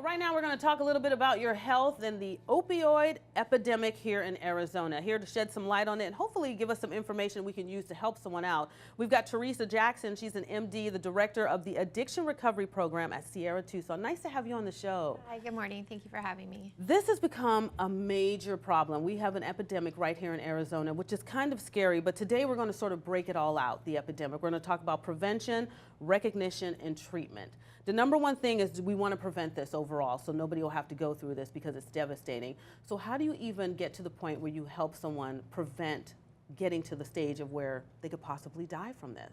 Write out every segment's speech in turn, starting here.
Well, right now we're going to talk a little bit about your health and the opioid epidemic here in Arizona. Here to shed some light on it and hopefully give us some information we can use to help someone out. We've got Teresa Jackson. She's an MD, the director of the Addiction Recovery Program at Sierra Tucson. Nice to have you on the show. Hi, good morning. Thank you for having me. This has become a major problem. We have an epidemic right here in Arizona, which is kind of scary, but today we're going to sort of break it all out, the epidemic. We're going to talk about prevention, recognition, and treatment. The number one thing is we want to prevent this overall, so nobody will have to go through this because it's devastating. So how do you even get to the point where you help someone prevent getting to the stage of where they could possibly die from this?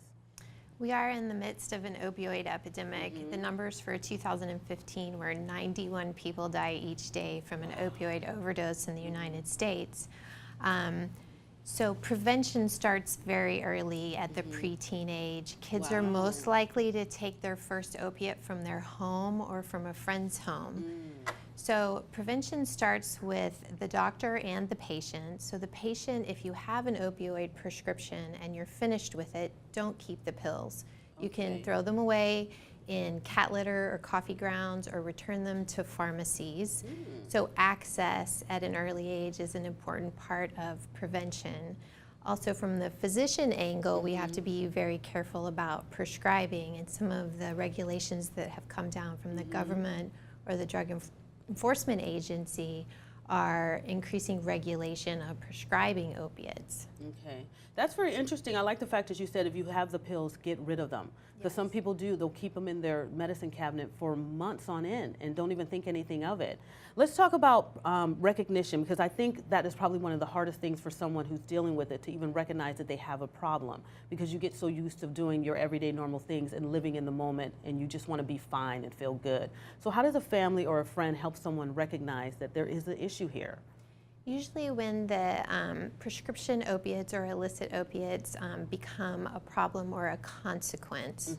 We are in the midst of an opioid epidemic. The numbers for 2015 were 91 people die each day from an opioid overdose in the United States. So prevention starts very early at the preteen age. Kids are most likely to take their first opiate from their home or from a friend's home. So prevention starts with the doctor and the patient. So the patient, if you have an opioid prescription and you're finished with it, don't keep the pills. You can throw them away in cat litter or coffee grounds or return them to pharmacies. So access at an early age is an important part of prevention. Also from the physician angle, we have to be very careful about prescribing, and some of the regulations that have come down from the government or the Drug Enforcement Agency are increasing regulation of prescribing opiates. Okay, that's very interesting. I like the fact that you said if you have the pills, get rid of them. Because some people do, they'll keep them in their medicine cabinet for months on end and don't even think anything of it. Let's talk about recognition, because I think that is probably one of the hardest things for someone who's dealing with it, to even recognize that they have a problem, because you get so used to doing your everyday normal things and living in the moment, and you just want to be fine and feel good. So how does a family or a friend help someone recognize that there is an issue here? Usually when the prescription opiates or illicit opiates become a problem or a consequence.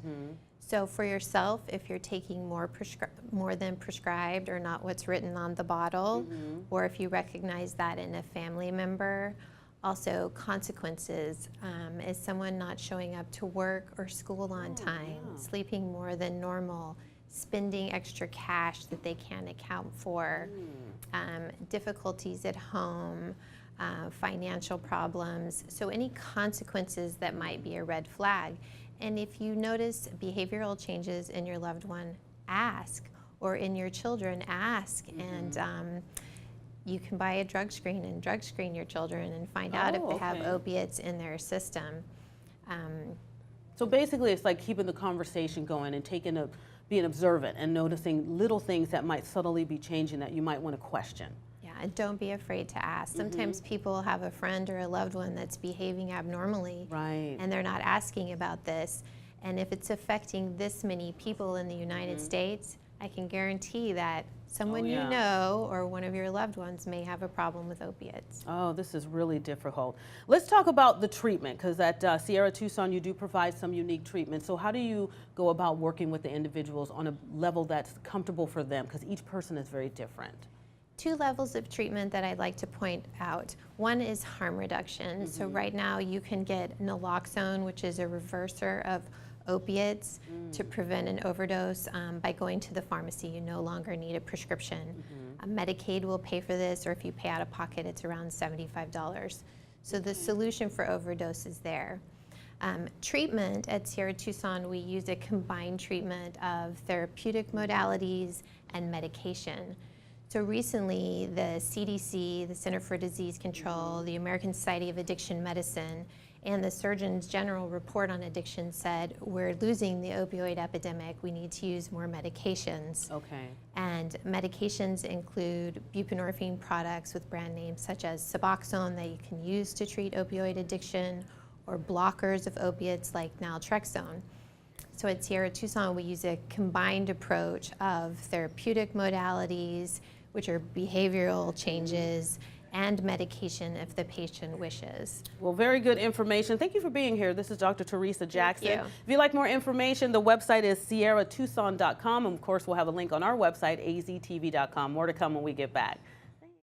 So for yourself, if you're taking more than prescribed or not what's written on the bottle, or if you recognize that in a family member. Also consequences is someone not showing up to work or school on time, sleeping more than normal, spending extra cash that they can't account for, difficulties at home, financial problems. So any consequences that might be a red flag. And if you notice behavioral changes in your loved one, ask, or in your children, ask. And you can buy a drug screen and drug screen your children and find out if they have opiates in their system. So basically it's like keeping the conversation going and being observant and noticing little things that might subtly be changing that you might want to question. Yeah, and don't be afraid to ask. Sometimes people have a friend or a loved one that's behaving abnormally, and they're not asking about this. And if it's affecting this many people in the United States, I can guarantee that someone you know or one of your loved ones may have a problem with opiates. Oh, this is really difficult. Let's talk about the treatment, because at Sierra Tucson you do provide some unique treatment. So how do you go about working with the individuals on a level that's comfortable for them, because each person is very different? Two levels of treatment that I'd like to point out. One is harm reduction. So right now you can get naloxone, which is a reverser of opiates, to prevent an overdose by going to the pharmacy. You no longer need a prescription. Medicaid will pay for this, or if you pay out of pocket, it's around $75. So the solution for overdose is there. Treatment at Sierra Tucson, we use a combined treatment of therapeutic modalities and medication. So recently, the CDC, the Center for Disease Control, the American Society of Addiction Medicine, and the Surgeon General report on addiction said we're losing the opioid epidemic. We need to use more medications. And medications include buprenorphine products with brand names such as Suboxone that you can use to treat opioid addiction, or blockers of opiates like naltrexone. So at Sierra Tucson, we use a combined approach of therapeutic modalities, which are behavioral changes, and medication if the patient wishes. Well, very good information. Thank you for being here. This is Dr. Teresa Jackson. Thank you. If you'd like more information, the website is sierratucson.com, and of course we'll have a link on our website, aztv.com. More to come when we get back.